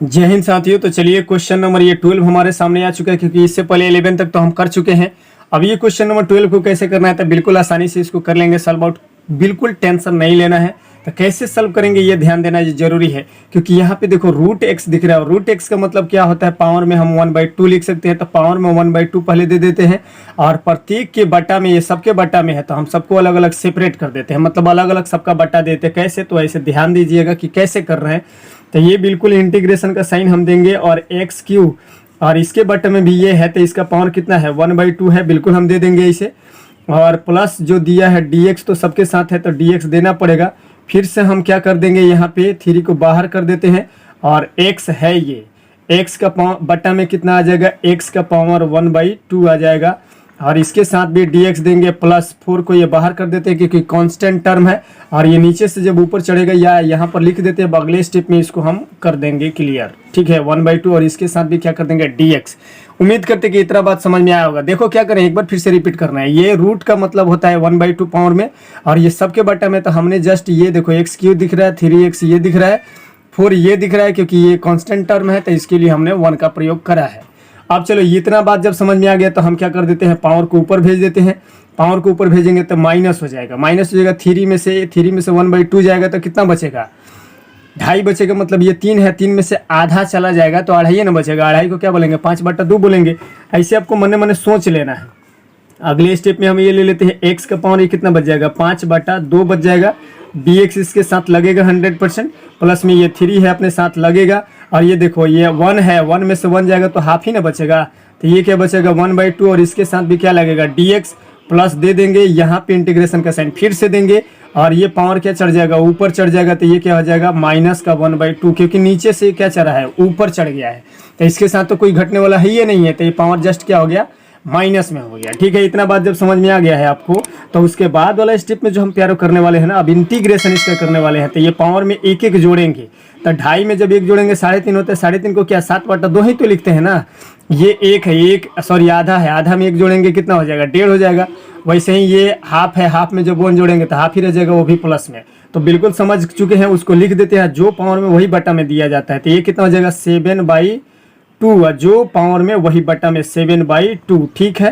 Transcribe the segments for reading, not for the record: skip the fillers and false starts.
जय हिंद साथियों। तो चलिए क्वेश्चन नंबर ये 12 हमारे सामने आ चुका है, क्योंकि इससे पहले 11 तक तो हम कर चुके हैं। अब ये क्वेश्चन नंबर 12 को कैसे करना है तो बिल्कुल आसानी से इसको कर लेंगे सॉल्व आउट। बिल्कुल टेंशन नहीं लेना है। तो कैसे सॉल्व करेंगे ये ध्यान देना जरूरी है, क्योंकि यहाँ पे देखो रूट एक्स दिख रहा है। रूट एक्स का मतलब क्या होता है, पावर में हम 1/2 लिख सकते हैं। तो पावर में 1/2 पहले दे देते हैं, और प्रत्येक के बट्टा में, ये सबके बट्टा में है तो हम सबको अलग अलग सेपरेट कर देते हैं, मतलब अलग अलग सबका बट्टा देते हैं। कैसे, तो ऐसे ध्यान दीजिएगा कि कैसे कर रहे हैं। तो ये बिल्कुल इंटीग्रेशन का साइन हम देंगे, और एक्स क्यू, और इसके बट्टे में भी ये है तो इसका पावर कितना है 1/2 है, बिल्कुल हम दे देंगे इसे। और प्लस जो दिया है dx तो सबके साथ है तो dx देना पड़ेगा। फिर से हम क्या कर देंगे, यहाँ पे 3 को बाहर कर देते हैं, और x है ये, x का बट्टा में कितना आ जाएगा, x का पावर 1/2 आ जाएगा। और इसके साथ भी dx देंगे, प्लस 4 को ये बाहर कर देते हैं क्योंकि कांस्टेंट टर्म है। और ये नीचे से जब ऊपर चढ़ेगा या यहाँ पर लिख देते हैं, अगले स्टेप में इसको हम कर देंगे क्लियर। ठीक है, 1/2, और इसके साथ भी क्या कर देंगे dx। उम्मीद करते कि इतना बात समझ में आया होगा। देखो क्या करें, एक बार फिर से रिपीट करना है। ये रूट का मतलब होता है 1/2 पावर में, और ये सबके बट्टा में तो हमने जस्ट ये देखो एक्स क्यू दिख रहा है, 3x ये दिख रहा है, 4 ये दिख रहा है, क्योंकि ये कांस्टेंट टर्म है तो इसके लिए हमने 1 का प्रयोग करा है। अब चलो इतना बात जब समझ में आ गया तो हम क्या कर देते हैं, पावर को ऊपर भेज देते हैं। पावर को ऊपर भेजेंगे तो माइनस हो जाएगा, 3 में से 1/2 जाएगा तो कितना बचेगा, 2.5 बचेगा। मतलब ये 3 है, 3 में से आधा चला जाएगा तो 2.5 ना बचेगा। 2.5 को क्या बोलेंगे, 5/2 बोलेंगे। ऐसे आपको मन मन सोच लेना है। अगले स्टेप में हम ये ले लेते हैं, x का पावर ये कितना बच जाएगा, 5/2 बच जाएगा। dx इसके साथ लगेगा 100%, प्लस में ये 3 है अपने साथ लगेगा। और ये देखो ये 1 है, 1 में से 1 जाएगा तो हाफ ही ना बचेगा। तो ये क्या बचेगा 1/2, और इसके साथ भी क्या लगेगा dx, प्लस दे देंगे, यहाँ पे इंटीग्रेशन का साइन फिर से देंगे, और ये पावर क्या चढ़ जाएगा, ऊपर चढ़ जाएगा। तो ये क्या हो जाएगा माइनस का 1/2, क्योंकि नीचे से क्या चढ़ा है, ऊपर चढ़ गया है। तो इसके साथ तो कोई घटने वाला है ही नहीं है, तो ये पावर जस्ट क्या हो गया, माइनस में हो गया। ठीक है, इतना बात जब समझ में आ गया है आपको, तो उसके बाद वाला स्टेप में जो हम प्यारो करने वाले हैं ना, अब इंटीग्रेशन इसका करने वाले हैं। तो ये पावर में एक एक जोड़ेंगे, तो 2.5 में जब एक जोड़ेंगे 3.5 होता है। 3.5 को क्या 7/2 ही तो लिखते हैं ना। ये एक है, एक सॉरी आधा है, आधा में एक जोड़ेंगे कितना हो जाएगा, 1.5 हो जाएगा। वैसे ही ये हाफ है, हाफ में जब 1 जोड़ेंगे तो हाफ ही रह जाएगा, वो भी प्लस में। तो बिल्कुल समझ चुके हैं, उसको लिख देते हैं, जो पावर में वही बट्टा में दिया जाता है। तो ये कितना हो जाएगा 7/2, जो पावर में वही बट्टा में 7/2। ठीक है,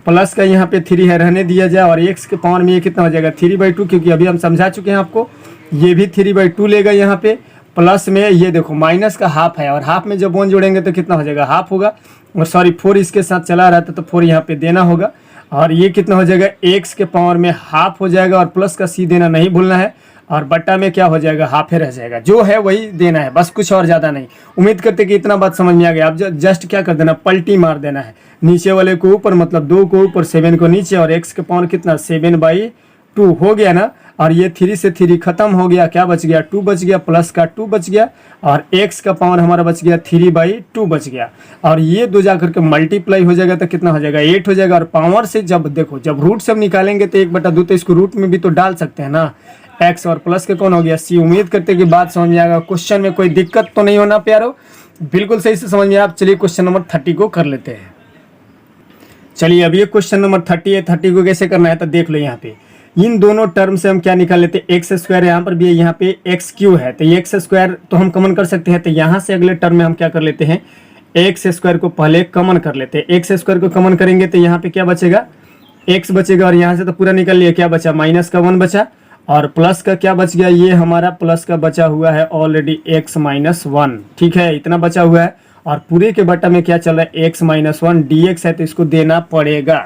प्लस का यहाँ पे 3 है, रहने दिया जाए। और x के पावर में ये कितना हो जाएगा 3/2, क्योंकि अभी हम समझा चुके हैं आपको, ये भी 3/2 लेगा यहाँ पे। प्लस में ये देखो माइनस का हाफ है, और हाफ में जब 1 जोड़ेंगे तो कितना हो जाएगा, हाफ होगा। और सॉरी 4 इसके साथ चला रहा था तो 4 यहाँ पे देना होगा। और ये कितना हो जाएगा, x के पावर में हाफ हो जाएगा, और प्लस का c देना नहीं भूलना है। और बट्टा में क्या हो जाएगा, हाफ ही रह जाएगा, जो है वही देना है, बस कुछ और ज़्यादा नहीं। उम्मीद करते कि इतना बात समझ में आ गया। अब जस्ट क्या कर देना, पलटी मार देना है, नीचे वाले को ऊपर, मतलब 2 को ऊपर, 7 को नीचे, और x के पावर कितना 7/2 हो गया ना। और ये 3 से 3 खत्म हो गया, क्या बच गया 2 बच गया, प्लस का 2 बच गया, और x का पावर हमारा बच गया 3/2 बच गया। और ये 2 जाकर के मल्टीप्लाई हो जाएगा तो कितना हो जाएगा 8 हो जाएगा। और पावर से जब देखो, जब रूट से हम निकालेंगे तो 1/2, तो इसको रूट में भी तो डाल सकते हैं ना, x, और प्लस के कौन हो गया c। उम्मीद करते कि बात समझ में आएगा, क्वेश्चन में कोई दिक्कत तो नहीं होना प्यारो, बिल्कुल सही से समझ में आप। चलिए क्वेश्चन नंबर 30 को कर लेते हैं। चलिए अब ये क्वेश्चन नंबर 30 है। 30 को कैसे करना है तो देख लो, यहाँ पे इन दोनों टर्म से हम क्या निकाल लेते हैं, एक्स स्क्वायर, यहाँ पर भी है, यहाँ पे एक्स क्यू है, तो ये एक्स स्क्वायर तो हम कॉमन कर सकते हैं। तो यहाँ से अगले टर्म में हम क्या कर लेते हैं, एक्स स्क्वायर को पहले कॉमन कर लेते हैं। एक्स स्क्वायर को कॉमन करेंगे तो यहाँ पे क्या बचेगा, एक्स बचेगा, और यहाँ से तो पूरा निकल लिया, क्या बचा माइनस का 1 बचा, और प्लस का क्या बच गया, ये हमारा प्लस का बचा हुआ है ऑलरेडी x-1। ठीक है, इतना बचा हुआ है। और पूरे के बट्टा में क्या चल रहा है, x-1 dx है, तो इसको देना पड़ेगा।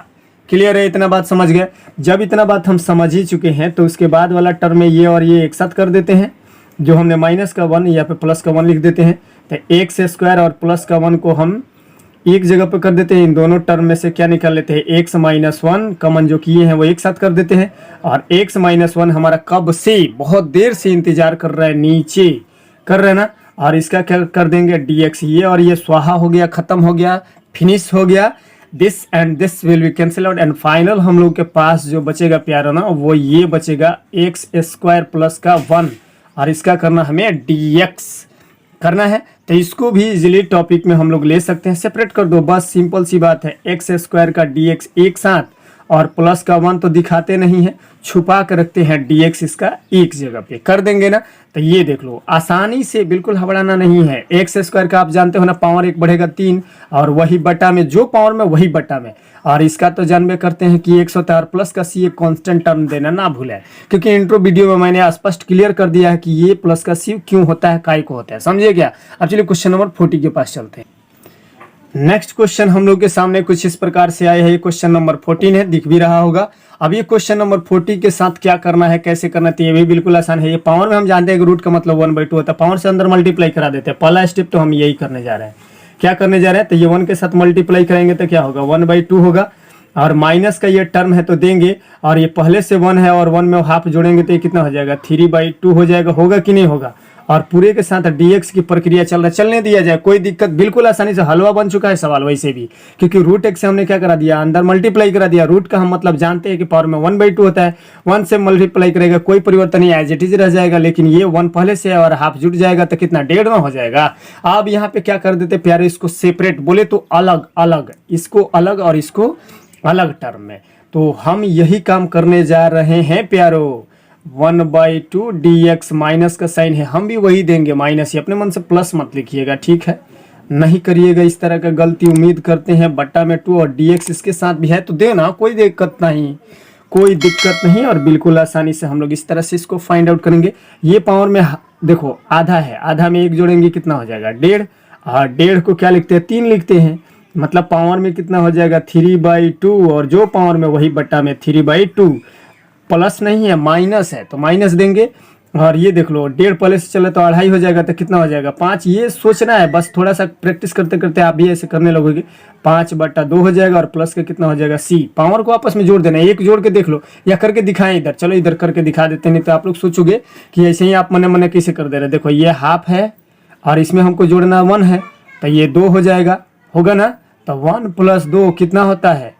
क्लियर है, इतना बात समझ गए। जब इतना बात हम समझ ही चुके हैं तो उसके बाद वाला टर्म में ये और ये एक साथ कर देते हैं, जो हमने माइनस का 1 या पे प्लस का 1 लिख देते हैं। तो एक्स स्क्वायर और प्लस का 1 को हम एक जगह पर कर देते हैं। इन दोनों टर्म में से क्या निकाल लेते हैं, x-1 कॉमन जो किए हैं वो एक साथ कर देते हैं। और x-1 हमारा कब से, बहुत देर से इंतजार कर रहा है, नीचे कर रहे हैं ना। और इसका क्या कर देंगे dx, ये और ये स्वाहा हो गया, खत्म हो गया, फिनिश हो गया। This and this will be cancel out, and final हम लोग के पास जो बचेगा प्यारा ना, वो ये बचेगा x² प्लस का 1, और इसका करना हमें dx करना है। तो इसको भी इजीली टॉपिक में हम लोग ले सकते हैं, सेपरेट कर दो, बस सिंपल सी बात है। x² का dx एक साथ, और प्लस का 1 तो दिखाते नहीं है, छुपा कर रखते हैं dx इसका एक जगह पे कर देंगे ना। तो ये देख लो आसानी से, बिल्कुल घबराना नहीं है। एक्स स्क्वायर का आप जानते हो ना, पावर 1 बढ़ेगा 3 और वही बटा में, जो पावर में वही बटा में। और इसका तो जानबे करते हैं कि x होता है, और प्लस का c एक कांस्टेंट टर्म देना ना भूलें, क्योंकि इंट्रो वीडियो में मैंने स्पष्ट क्लियर कर दिया है कि ये प्लस का c क्यों होता है, काय को होता है, समझिए क्या। अब चलिए क्वेश्चन नंबर 40 के पास चलते हैं। नेक्स्ट क्वेश्चन हम लोग के सामने कुछ इस प्रकार से आए हैं। ये क्वेश्चन नंबर 14 है, दिख भी रहा होगा। अब ये क्वेश्चन नंबर 40 के साथ क्या करना है, कैसे करना है, ये भी बिल्कुल आसान है। ये पावर में हम जानते हैं कि रूट का मतलब 1/2 होता है, पावर से अंदर मल्टीप्लाई करा देते हैं। पहला स्टेप तो हम यही करने जा रहे हैं। क्या करने जा रहे हैं, तो ये 1 के साथ मल्टीप्लाई करेंगे तो क्या होगा, 1/2 होगा। और माइनस का ये टर्म है तो देंगे, और ये पहले से 1 है और 1 में हाफ जोड़ेंगे तो ये कितना हो जाएगा, 3/2 हो जाएगा। होगा कि नहीं होगा। और पूरे के साथ dx की प्रक्रिया चल रहा है, चलने दिया जाए, कोई दिक्कत, बिल्कुल आसानी से हलवा बन चुका है सवाल वैसे भी, क्योंकि रूट x से हमने क्या करा दिया, अंदर मल्टीप्लाई करा दिया। रूट का हम मतलब जानते हैं कि पावर में 1/2 होता है, 1 से मल्टीप्लाई करेगा, कोई परिवर्तन नहीं, एज इट इज रह जाएगा। लेकिन ये 1 पहले से है और हाफ जुट जाएगा तो कितना, 1.5 हो जाएगा। अब यहाँ पे क्या कर देते प्यारे, इसको सेपरेट, बोले तो अलग अलग, इसको अलग और इसको अलग टर्म में। तो हम यही काम करने जा रहे हैं प्यारो। 1/2 dx, माइनस का साइन है, हम भी वही देंगे माइनस ही, अपने मन से प्लस मत लिखिएगा, ठीक है, नहीं करिएगा इस तरह का गलती, उम्मीद करते हैं। बट्टा में 2 और dx इसके साथ भी है तो देना, कोई दिक्कत नहीं, कोई दिक्कत नहीं। और बिल्कुल आसानी से हम लोग इस तरह से इसको फाइंड आउट करेंगे। ये पावर में देखो आधा है, आधा में 1 जोड़ेंगे कितना हो जाएगा, 1.5। और 1.5 को क्या लिखते हैं, 3 लिखते हैं, मतलब पावर में कितना हो जाएगा, 3/2, और जो पावर में वही बट्टा में 3/2। प्लस नहीं है, माइनस है तो माइनस देंगे। और ये देख लो 1.5 पहले से चले तो 2.5 हो जाएगा, तो कितना हो जाएगा, 5। ये सोचना है बस, थोड़ा सा प्रैक्टिस करते करते आप भी ऐसे करने लगोगे। 5/2 हो जाएगा, और प्लस का कितना हो जाएगा, c। पावर को आपस में जोड़ देना है, एक जोड़ के देख लो या करके दिखाएं इधर, चलो इधर करके दिखा देते हैं, नहीं तो आप लोग सोचोगे कि ऐसे ही आप मने मने कैसे कर दे रहे। देखो ये हाफ है और इसमें हमको जोड़ना 1 है, तो ये 2 हो जाएगा, होगा ना। तो 1 + 2 कितना होता है,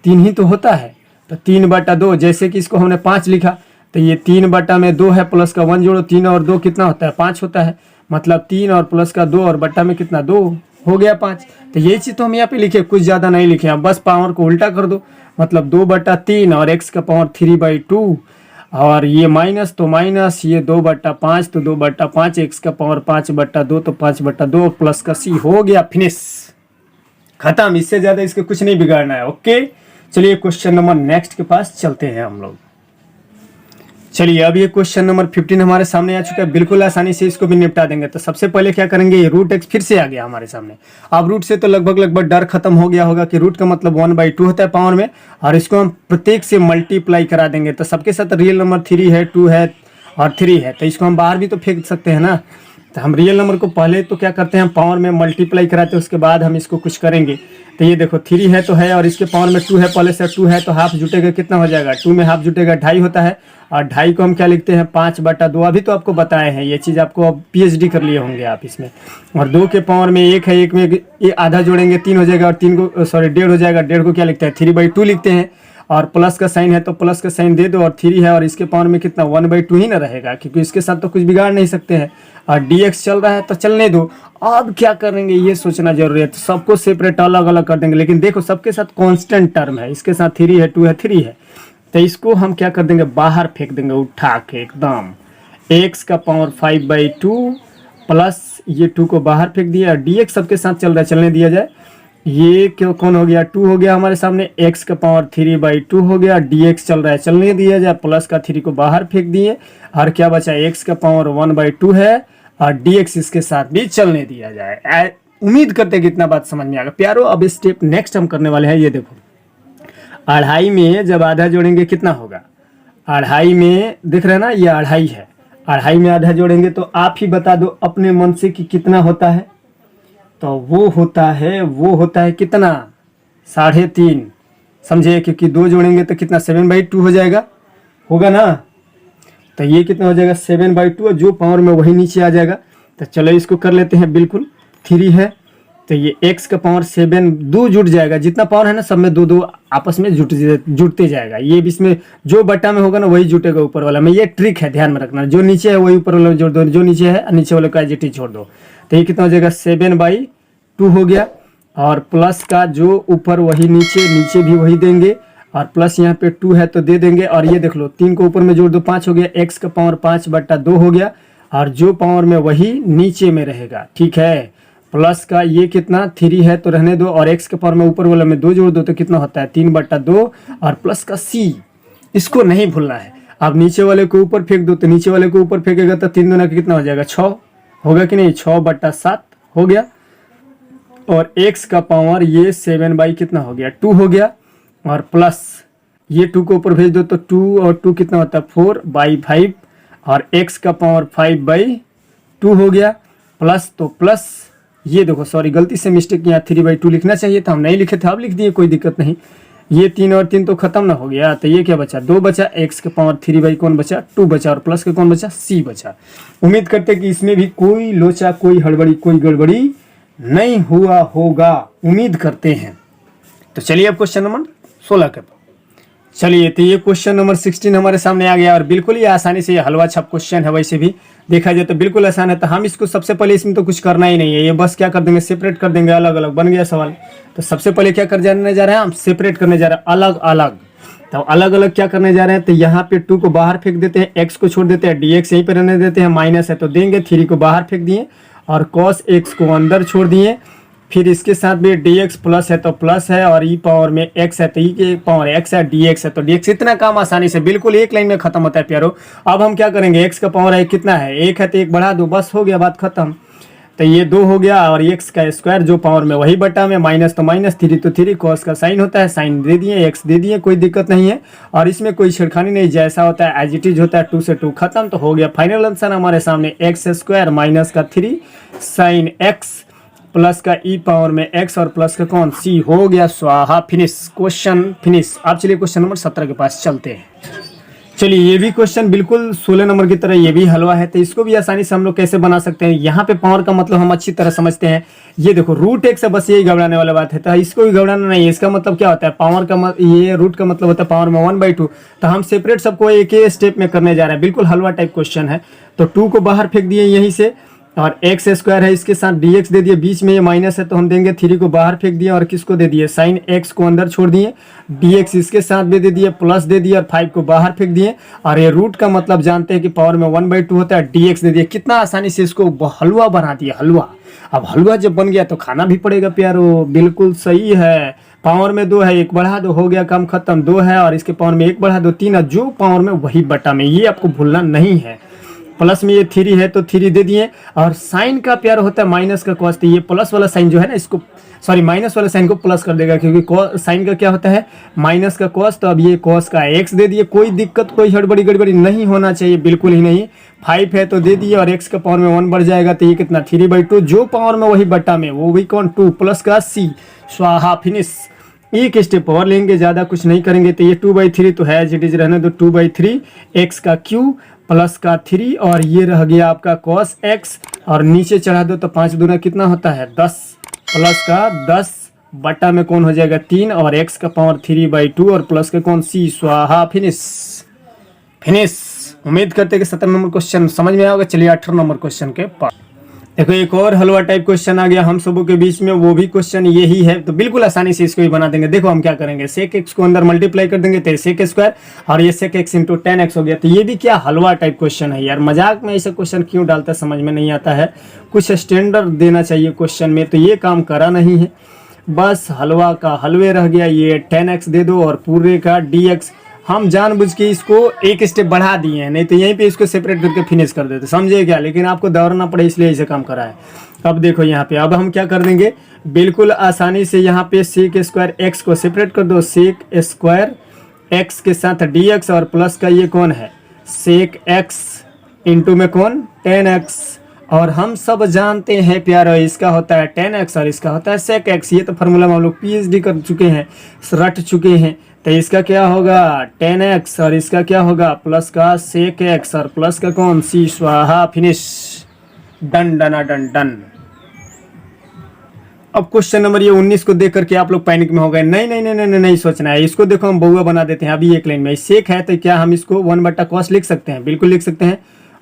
3 ही तो होता है। तो 3/2, जैसे कि इसको हमने 5 लिखा, तो ये 3/2 है, प्लस का 1 जोड़ो, 3 और 2 कितना होता है, 5 होता है। मतलब 3 और प्लस का 2 और बट्टा में कितना, 2 हो गया 5। तो ये चीज़ तो हम यहाँ पे लिखे, कुछ ज़्यादा नहीं लिखे, अब बस पावर को उल्टा कर दो, मतलब 2/3 और x का पावर 3/2, और ये माइनस तो माइनस, ये 2/5 तो 2/5, x का पावर 5/2 तो 5/2, प्लस का c, हो गया फिनिश, खत्म। इससे ज़्यादा इसके कुछ नहीं बिगाड़ना है। ओके, चलिए क्वेश्चन नंबर नेक्स्ट के पास चलते हैं हम लोग। चलिए अब ये क्वेश्चन नंबर 15 हमारे सामने आ चुका है, बिल्कुल आसानी से इसको भी निपटा देंगे। तो सबसे पहले क्या करेंगे, ये रूट x फिर से आ गया हमारे सामने। अब रूट से तो लगभग डर खत्म हो गया होगा कि रूट का मतलब 1/2 होता है पावर में, और इसको हम प्रत्येक से मल्टीप्लाई करा देंगे। तो सबके साथ रियल नंबर 3 है, 2 है और 3 है, तो इसको हम बाहर भी तो फेंक सकते हैं ना। तो हम रियल नंबर को पहले तो क्या करते हैं, पावर में मल्टीप्लाई कराते हैं, उसके बाद हम इसको कुछ करेंगे। तो ये देखो 3 है तो है, और इसके पावर में 2 है, पहले से 2 है तो हाफ जुटेगा, कितना हो जाएगा, 2 में हाफ जुटेगा 2.5 होता है। और 2.5 को हम क्या लिखते हैं, 5/2। अभी तो आपको बताए हैं ये चीज़, आपको अब PhD कर लिए होंगे आप इसमें। और 2 के पावर में 1 है, 1 में ये आधा जोड़ेंगे 3 हो जाएगा, और 3 को सॉरी 1.5 हो जाएगा, 1.5 को क्या लिखते हैं, 3/2 लिखते हैं। और प्लस का साइन है तो प्लस का साइन दे दो, और 3 है और इसके पावर में कितना, 1/2 ही ना रहेगा, क्योंकि इसके साथ तो कुछ बिगाड़ नहीं सकते हैं। और dx चल रहा है तो चलने दो। अब क्या करेंगे ये सोचना जरूरी है, तो सबको सेपरेट अलग अलग कर देंगे। लेकिन देखो सबके साथ कांस्टेंट टर्म है, इसके साथ 3 है, 2 है, 3 है, तो इसको हम क्या कर देंगे, बाहर फेंक देंगे उठा के एकदम। x का पावर 5/2 प्लस ये 2 को बाहर फेंक दिया, और dx सबके साथ चल रहा है, चलने दिया जाए। ये क्यों कौन हो गया, 2 हो गया हमारे सामने, x का पावर 3/2 हो गया, dx चल रहा है, चलने दिया जाए, प्लस का 3 को बाहर फेंक दिए, और क्या बचा, x का पावर 1/2 है, और dx इसके साथ भी चलने दिया जाए। उम्मीद करते हैं कि इतना बात समझ में आ गया प्यारो। अब स्टेप नेक्स्ट हम करने वाले हैं, ये देखो 2.5 में जब आधा जोड़ेंगे कितना होगा, 2.5 में दिख रहा है ना, ये 2.5 है, 2.5 में आधा जोड़ेंगे तो आप ही बता दो अपने मन से कि कितना होता है। तो वो होता है कितना, 3.5, समझे, क्योंकि 2 जोड़ेंगे तो कितना, 7/2 हो जाएगा, होगा ना। तो ये कितना हो जाएगा, 7/2, जो पावर में वही नीचे आ जाएगा। तो चलो इसको कर लेते हैं, बिल्कुल 3 है तो ये x का पावर 7, 2 जुट जाएगा, जितना पावर है ना सब में 2 आपस में जुटते जाएगा। ये भी इसमें जो बट्टा में होगा ना वही जुटेगा ऊपर वाला में, ये ट्रिक है, ध्यान में रखना। जो नीचे है वही ऊपर वाला में जोड़ दो, जो नीचे है नीचे वाले का एज छोड़ दो। तो ये कितना हो जाएगा, 7/2 हो गया, और प्लस का जो ऊपर वही नीचे भी वही देंगे, और प्लस यहाँ पे 2 है तो दे देंगे। और ये देख लो 3 को ऊपर में जोड़ दो 5 हो गया, x का पावर 5/2 हो गया, और जो पावर में वही नीचे में रहेगा, ठीक है। प्लस का ये कितना 3 है तो रहने दो, और x के पावर में ऊपर वाला में 2 जोड़ दो तो कितना होता है 3/2, और प्लस का c, इसको नहीं भूलना है। अब नीचे वाले को ऊपर फेंक दो, तो नीचे वाले को ऊपर फेंकेगा तो 3 दूना कितना हो जाएगा 6 होगा कि नहीं, 6/7 हो गया। और x का पावर ये 7 कितना हो गया 2 हो गया, और प्लस ये 2 को ऊपर भेज दो तो 2 और 2 कितना होता है 4/5, और x का पावर 5/2 हो गया। प्लस तो प्लस ये देखो, सॉरी गलती से मिस्टेक, यहाँ 3/2 लिखना चाहिए था, हम नहीं लिखे थे, अब लिख दिए, कोई दिक्कत नहीं। ये 3 और 3 तो खत्म ना हो गया, तो ये क्या बचा 2 बचा, x के पावर 3 कौन बचा 2 बचा, और प्लस के कौन बचा c बचा। उम्मीद करते कि इसमें भी कोई लोचा, कोई हड़बड़ी, कोई गड़बड़ी नहीं हुआ होगा, उम्मीद करते हैं। तो चलिए अब क्वेश्चन नंबर 16 के, चलिए तो ये क्वेश्चन नंबर 16 हमारे सामने आ गया, और बिल्कुल ही आसानी से ये हलवा छप क्वेश्चन है, वैसे भी देखा जाए तो बिल्कुल आसान है। तो हम इसको सबसे पहले, इसमें तो कुछ करना ही नहीं है, ये बस क्या कर देंगे सेपरेट कर देंगे, अलग अलग बन गया सवाल। तो सबसे पहले क्या कर जाने जा रहे हैं हम, सेपरेट करने जा रहे हैं अलग अलग। तो अलग अलग क्या करने जा रहे हैं, तो यहाँ पे 2 को बाहर फेंक देते हैं, x को छोड़ देते हैं, dx यहीं पे रहने देते हैं, माइनस है तो देंगे, 3 को बाहर फेंक दिए, और cos x को अंदर छोड़ दिए, फिर इसके साथ भी dx प्लस है तो प्लस है, और e पावर में x है तो e के पावर x है, dx है तो dx। इतना काम आसानी से बिल्कुल एक लाइन में खत्म होता है प्यारो। अब हम क्या करेंगे, x का पावर है कितना है 1 है तो 1 बढ़ा दो, बस हो गया बात खत्म। तो ये 2 हो गया, और x का स्क्वायर जो पावर में वही बटा में, माइनस तो माइनस, 3 तो 3, cos का साइन होता है, साइन दे दिए, x दे दिए, कोई दिक्कत नहीं है। और इसमें कोई छेड़खानी नहीं, जैसा होता है एज इट इज होता है, 2 से 2 खत्म। तो हो गया फाइनल आंसर हमारे सामने x² माइनस का 3 साइन x प्लस का e पावर में x, और प्लस का कौन c, हो गया स्वाहा, फिनिश, क्वेश्चन फिनिश। अब चलिए क्वेश्चन नंबर 17 के पास चलते हैं। चलिए ये भी क्वेश्चन बिल्कुल 16 नंबर की तरह ये भी हलवा है, तो इसको भी आसानी से हम लोग कैसे बना सकते हैं। यहाँ पे पावर का मतलब हम अच्छी तरह समझते हैं, ये देखो √x से बस यही घबराने वाला बात है, तो इसको भी घबराना नहीं है। इसका मतलब क्या होता है, पावर का ये रूट का मतलब होता है पावर में 1/2। तो हम सेपरेट सबको एक ही स्टेप में करने जा रहे हैं, बिल्कुल हलवा टाइप क्वेश्चन है। तो 2 को बाहर फेंक दिए यहीं से, और x² है, इसके साथ dx दे दिए, बीच में ये माइनस है तो हम देंगे, 3 को बाहर फेंक दिए, और किसको दे दिए साइन x को अंदर छोड़ दिए, dx इसके साथ भी दे दिए, प्लस दे दिए, और 5 को बाहर फेंक दिए। और ये रूट का मतलब जानते हैं कि पावर में 1/2 होता है, dx दे दिए। कितना आसानी से इसको हलवा बना दिया, हलवा। अब हलवा जब बन गया तो खाना भी पड़ेगा प्यारो, बिल्कुल सही है। पावर में 2 है, 1 बढ़ा दो, हो गया काम खत्म। 2 है और इसके पावर में 1 बढ़ा दो, 3 है, जो पावर में वही बटा में, ये आपको भूलना नहीं है। प्लस में ये 3 है तो 3 दे दिए, और साइन का प्यार होता है माइनस का कॉस, तो ये प्लस वाला साइन जो है ना, इसको सॉरी माइनस वाले साइन को प्लस कर देगा, क्योंकि साइन का क्या होता है माइनस का कॉस। तो अब ये कॉस का x दे दिए, कोई दिक्कत, कोई गड़बड़ी नहीं होना चाहिए, बिल्कुल ही नहीं। 5 है तो दे दिए, और x का पावर में 1 बढ़ जाएगा, तो ये कितना 3/2, जो पावर में वही बट्टा में, वो भी कौन 2, प्लस का c, स्वाहा, फिनिश। एक स्टेप और लेंगे, ज़्यादा कुछ नहीं करेंगे। तो ये 2/3 तो है, एज इट इज रहने दो, 2/3 x का क्यू प्लस का 3, और ये रह गया आपका cos x, और नीचे चढ़ा दो तो 5 दूना कितना होता है 10, प्लस का 10 बटा में कौन हो जाएगा 3, और x का पावर 3/2, और प्लस का कौन c, स्वाहा, फिनिश फिनिश। उम्मीद करते हैं कि 17 नंबर क्वेश्चन समझ में आएगा। चलिए 18 नंबर क्वेश्चन के पास देखो, एक और हलवा टाइप क्वेश्चन आ गया हम सबों के बीच में, वो भी क्वेश्चन यही है। तो बिल्कुल आसानी से इसको ही बना देंगे। देखो हम क्या करेंगे, sec x को अंदर मल्टीप्लाई कर देंगे, तो sec², और ये sec x इंटू 10x हो गया। तो ये भी क्या हलवा टाइप क्वेश्चन है यार, मजाक में ऐसा क्वेश्चन क्यों डालता है समझ में नहीं आता है। कुछ स्टैंडर्ड देना चाहिए क्वेश्चन में, तो ये काम करा नहीं है, बस हलवा का हलवे रह गया। ये 10x दे दो, और पूरे का dx हम जानबूझ के इसको एक स्टेप बढ़ा दिए हैं, नहीं तो यहीं पे इसको सेपरेट करके फिनिश कर देते, समझे क्या। लेकिन आपको दौड़ना पड़े इसलिए ऐसे काम करा है। अब देखो यहाँ पे, अब हम क्या कर देंगे, बिल्कुल आसानी से यहाँ पे sec² x को सेपरेट कर दो, sec² x के साथ dx, और प्लस का ये कौन है sec x इंटू में कौन 10x, और हम सब जानते हैं प्यारो, इसका होता है 10x और इसका होता है sec x। ये तो फार्मूला में हम लोग PhD कर चुके हैं, रट चुके हैं। तो इसका क्या होगा 10x, और इसका क्या होगा प्लस का sec x, और प्लस का कौन c, स्वाहा, फिनिश, डन डना डन डन। अब क्वेश्चन नंबर ये 19 को देख करके आप लोग पैनिक में हो गए, नहीं नहीं नहीं नहीं नहीं सोचना है, इसको देखो हम बहुआ बना देते हैं अभी एक लाइन में। सेक है तो क्या हम इसको 1/cos लिख सकते हैं, बिल्कुल लिख सकते हैं।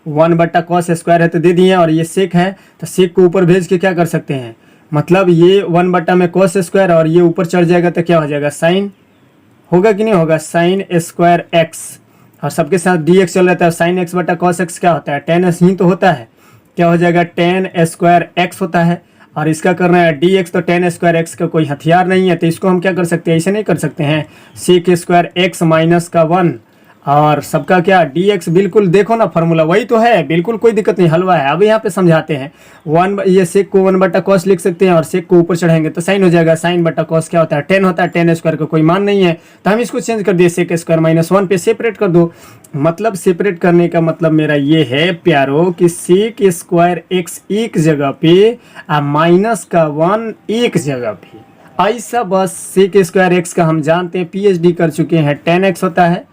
1/cos² है तो दे दिए, और ये सेक है तो सेक को ऊपर भेज के क्या कर सकते हैं, मतलब ये 1/cos², और ये ऊपर चढ़ जाएगा तो क्या हो जाएगा साइन होगा कि नहीं होगा, साइन स्क्वायर एक्स, और सबके साथ डी एक्स चल रहा है, साइन एक्स बटा कॉस एक्स क्या होता है, टेन एस ही तो होता है, क्या हो जाएगा, टेन स्क्वायर एक्स होता है। और इसका करना है डी एक्स, तो टेन स्क्वायर एक्स का कोई हथियार नहीं है, तो इसको हम क्या कर सकते हैं, ऐसे नहीं कर सकते हैं, सेक स्क्वायर एक्स माइनस का 1 और सबका क्या डी एक्स, बिल्कुल देखो ना फार्मूला वही तो है, बिल्कुल कोई दिक्कत नहीं, हलवा है। अब यहाँ पे समझाते हैं, वन ये सेक को 1 बटा कॉस लिख सकते हैं और सेक को ऊपर चढ़ाएंगे तो साइन हो जाएगा, साइन बटा कॉस क्या होता है, 10 होता है, 10 स्क्वायर का कोई मान नहीं है, तो हम इसको चेंज कर दिए, सेक स्क्वायर माइनस 1 पे सेपरेट कर दो। मतलब सेपरेट करने का मतलब मेरा ये है प्यारो कि सेक स्क्वायर एक्स एक जगह पे और माइनस का 1 एक जगह पे, ऐसा बस। सेक स्क्वायर एक्स का हम जानते हैं, पीएचडी कर चुके हैं, 10x होता है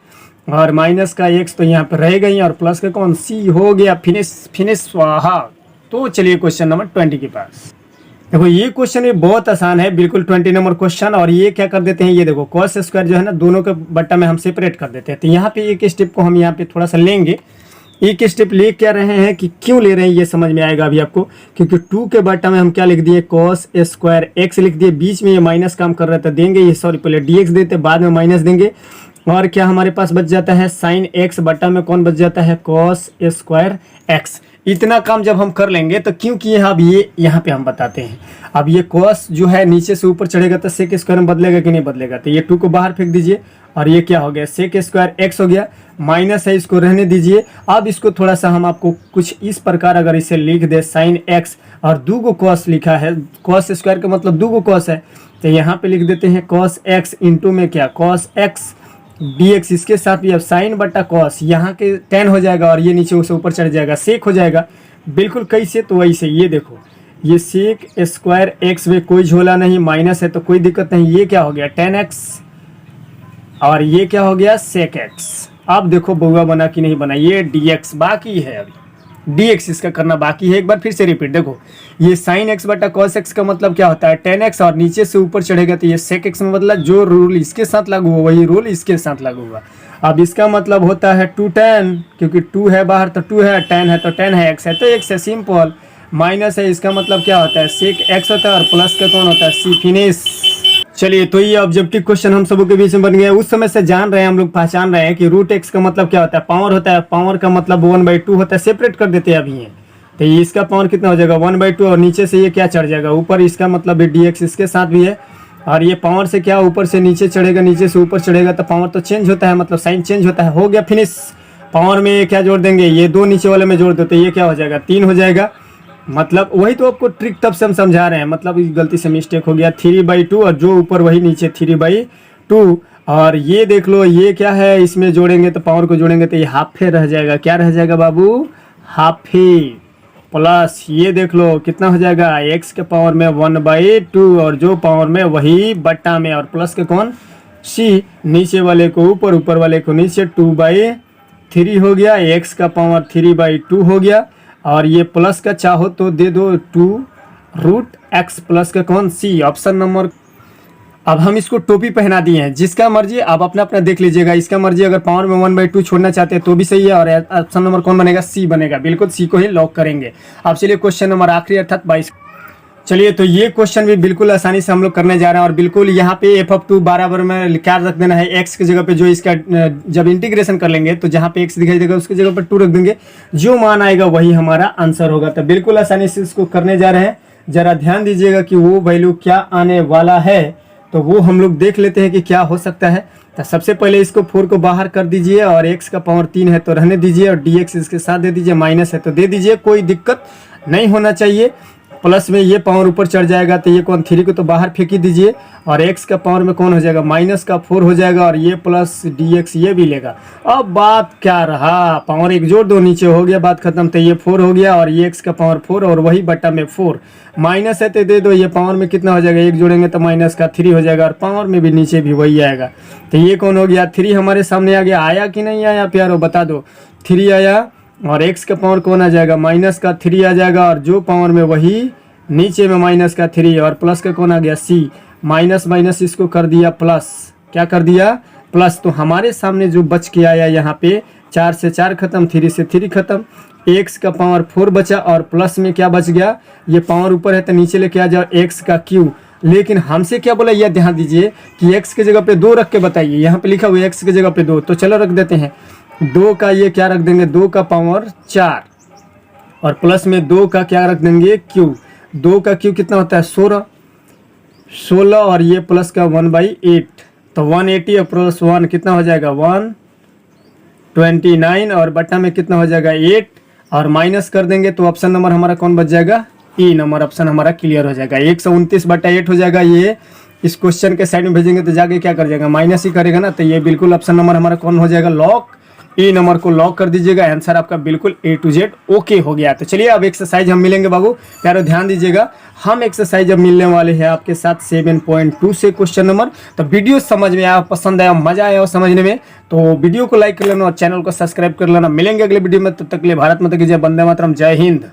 और माइनस का x तो यहाँ पर रहेगा ही, और प्लस का कौन सी हो गया, फिनिश स्वाहा। तो चलिए क्वेश्चन नंबर 20 के पास। देखो ये क्वेश्चन भी बहुत आसान है, बिल्कुल 20 नंबर क्वेश्चन। और ये क्या कर देते हैं, ये देखो कॉस स्क्वायर जो है ना, दोनों के बट्टा में हम सेपरेट कर देते हैं। तो यहाँ पे एक स्टेप को हम यहाँ पे थोड़ा सा लेंगे, एक स्टेप ले क्या रहे हैं कि क्यों ले रहे हैं ये समझ में आएगा अभी आपको, क्योंकि 2 के बट्टा में हम क्या लिख दिए, कॉस स्क्वायर एक्स लिख दिए, बीच में ये माइनस काम कर रहा था, देंगे ये, सॉरी पहले डी एक्स देते बाद में माइनस देंगे, और क्या हमारे पास बच जाता है, साइन एक्स बट्टा में कौन बच जाता है, कॉस स्क्वायर एक्स। इतना काम जब हम कर लेंगे तो क्यों किए हैं, अब ये यहाँ पे हम बताते हैं। अब ये कॉस जो है नीचे से ऊपर चढ़ेगा तो सेक स्क्वायर में बदलेगा कि नहीं बदलेगा, तो ये 2 को बाहर फेंक दीजिए और ये क्या हो गया, सेक स्क्वायर एक्स हो गया, माइनस है इसको रहने दीजिए। अब इसको थोड़ा सा हम आपको कुछ इस प्रकार अगर इसे लिख दे, साइन एक्स और 2 को कॉस लिखा है, कॉस स्क्वायर का मतलब 2 को कॉस है, तो यहाँ पे लिख देते हैं कॉस एक्स इंटू में क्या, कॉस एक्स डी एक्स, इसके साथ भी अब साइन बटा कॉस, यहाँ के 10 हो जाएगा और ये नीचे से ऊपर चढ़ जाएगा, सेक हो जाएगा। बिल्कुल कैसे, तो वैसे ये देखो, ये सेक स्क्वायर एक्स में कोई झोला नहीं, माइनस है तो कोई दिक्कत नहीं, ये क्या हो गया 10x और ये क्या हो गया सेक एक्स। अब देखो बउआ बना कि नहीं बना, ये dx बाकी है, अभी dx इसका करना बाकी है। एक बार फिर से रिपीट, देखो ये साइन एक्स बटा कॉस एक्स का मतलब क्या होता है 10x, और नीचे से ऊपर चढ़ेगा तो ये सेक एक्स में बदला, जो रूल इसके साथ लागू हुआ वही रूल इसके साथ लागू हुआ। अब इसका मतलब होता है 2 10, क्योंकि 2 है बाहर तो 2 है, 10 है तो 10 है, x है तो x है, सिंपल। माइनस है इसका मतलब क्या होता है, सेक एक्स होता है, और प्लस का कौन होता है, सी, फिनिश। चलिए तो ये ऑब्जेक्टिव क्वेश्चन हम सबों के बीच में बन गया। उस समय से जान रहे हैं हम लोग, पहचान रहे हैं कि रूट एक्स का मतलब क्या होता है, पावर होता है, पावर का मतलब 1/2 होता है, सेपरेट कर देते हैं अभी ये, तो ये इसका पावर कितना हो जाएगा 1/2, और नीचे से ये क्या चढ़ जाएगा ऊपर, इसका मतलब डी एक्स इसके साथ भी है, और ये पावर से क्या ऊपर से नीचे चढ़ेगा, नीचे से ऊपर चढ़ेगा तो पावर तो चेंज होता है, मतलब साइन चेंज होता है, हो गया फिनिश। पावर में क्या जोड़ देंगे, ये 2 नीचे वाले में जोड़ देते, ये क्या हो जाएगा 3 हो जाएगा। मतलब वही तो आपको ट्रिक तब से हम समझा रहे हैं, मतलब इस गलती से मिस्टेक हो गया, 3/2 और जो ऊपर वही नीचे 3/2। और ये देख लो ये क्या है, इसमें जोड़ेंगे तो पावर को जोड़ेंगे तो ये हाफे रह जाएगा, क्या रह जाएगा बाबू, हाफे, प्लस ये देख लो कितना हो जाएगा, x के पावर में 1/2 और जो पावर में वही बट्टा में, और प्लस के कौन c, नीचे वाले को ऊपर, ऊपर वाले को नीचे, 2/3 हो गया, x का पावर 3/2 हो गया, और ये प्लस का चाहो तो दे दो 2√x प्लस का कौन सी, ऑप्शन नंबर। अब हम इसको टोपी पहना दिए हैं, जिसका मर्जी आप अपना अपना देख लीजिएगा, इसका मर्जी अगर पावर में 1/2 छोड़ना चाहते हैं तो भी सही है, और ऑप्शन नंबर कौन बनेगा, सी बनेगा, बिल्कुल सी को ही लॉक करेंगे। अब चलिए क्वेश्चन नंबर आखिरी अर्थात 22। चलिए तो ये क्वेश्चन भी बिल्कुल आसानी से हम लोग करने जा रहे हैं, और बिल्कुल यहाँ पे f(2) बराबर में क्या रख देना है, x की जगह पे, जो इसका जब इंटीग्रेशन कर लेंगे तो जहाँ पे x दिखाई देगा उसकी जगह पर 2 रख देंगे, जो मान आएगा वही हमारा आंसर होगा। तो बिल्कुल आसानी से इसको करने जा रहे हैं, जरा ध्यान दीजिएगा कि वो वैल्यू क्या आने वाला है, तो वो हम लोग देख लेते हैं कि क्या हो सकता है। तो सबसे पहले इसको 4 को बाहर कर दीजिए, और x का पावर 3 है तो रहने दीजिए, और dx इसके साथ दे दीजिए, माइनस है तो दे दीजिए, कोई दिक्कत नहीं होना चाहिए। प्लस में ये पावर ऊपर चढ़ जाएगा तो ये कौन 3 को तो बाहर फेंक ही दीजिए, और x का पावर में कौन हो जाएगा, माइनस का 4 हो जाएगा, और ये प्लस dx ये भी लेगा। अब बात क्या रहा, पावर 1 जोड़ दो, नीचे हो गया, बात खत्म। तो ये 4 हो गया, और ये x का पावर 4 और वही बट्टा में 4, माइनस है तो दे दो, ये पावर में कितना हो जाएगा, 1 जोड़ेंगे तो माइनस का 3 हो जाएगा, और पावर में भी नीचे भी वही आएगा। तो ये कौन हो गया, 3 हमारे सामने आ गया। आया कि नहीं आया प्यारो, बता दो। 3 आया, और x का पावर कौन आ जाएगा, माइनस का 3 आ जाएगा, और जो पावर में वही नीचे में माइनस का 3, और प्लस का कौन आ गया c, माइनस माइनस इसको कर दिया प्लस, क्या कर दिया प्लस। तो हमारे सामने जो बच के आया यहाँ पे 4 से 4 खत्म, 3 से 3 खत्म, x का पावर 4 बचा, और प्लस में क्या बच गया, ये पावर ऊपर है तो नीचे लेके आ जाओ, x का क्यूब, लेकिन हमसे क्या बोला यह ध्यान दीजिए कि x की जगह पे 2 रख के बताइए। यहाँ पे लिखा हुआ है x की जगह पे 2, तो चलो रख देते हैं 2 का ये क्या रख देंगे 2 का पावर 4 और प्लस में 2 का क्या रख देंगे क्यू। 2 का क्यू कितना होता है 16 और ये प्लस का 1/8, तो 180 और प्लस 1 कितना हो जाएगा 129 और बट्टा में कितना हो जाएगा 8 और माइनस कर देंगे तो ऑप्शन नंबर हमारा कौन बच जाएगा ई नंबर ऑप्शन हमारा क्लियर हो जाएगा। 129/8 हो जाएगा। ये इस क्वेश्चन के साइड में भेजेंगे तो जाके क्या कर जाएगा माइनस ही करेगा ना, तो ये बिल्कुल ऑप्शन नंबर हमारा कौन हो जाएगा लॉक। ई नंबर को लॉक कर दीजिएगा, आंसर आपका बिल्कुल A to Z ओके हो गया। तो चलिए अब एक्सरसाइज हम मिलेंगे बाबू प्यारो, ध्यान दीजिएगा। हम एक्सरसाइज अब मिलने वाले हैं आपके साथ 7.2 से क्वेश्चन नंबर। तो वीडियो समझ में आया, पसंद आया, मजा आया समझने में तो वीडियो को लाइक कर लेना और चैनल को सब्सक्राइब कर लेना। मिलेंगे अगले वीडियो में, तब तक के लिए भारत माता की जय, वंदे मातरम, जय हिंद।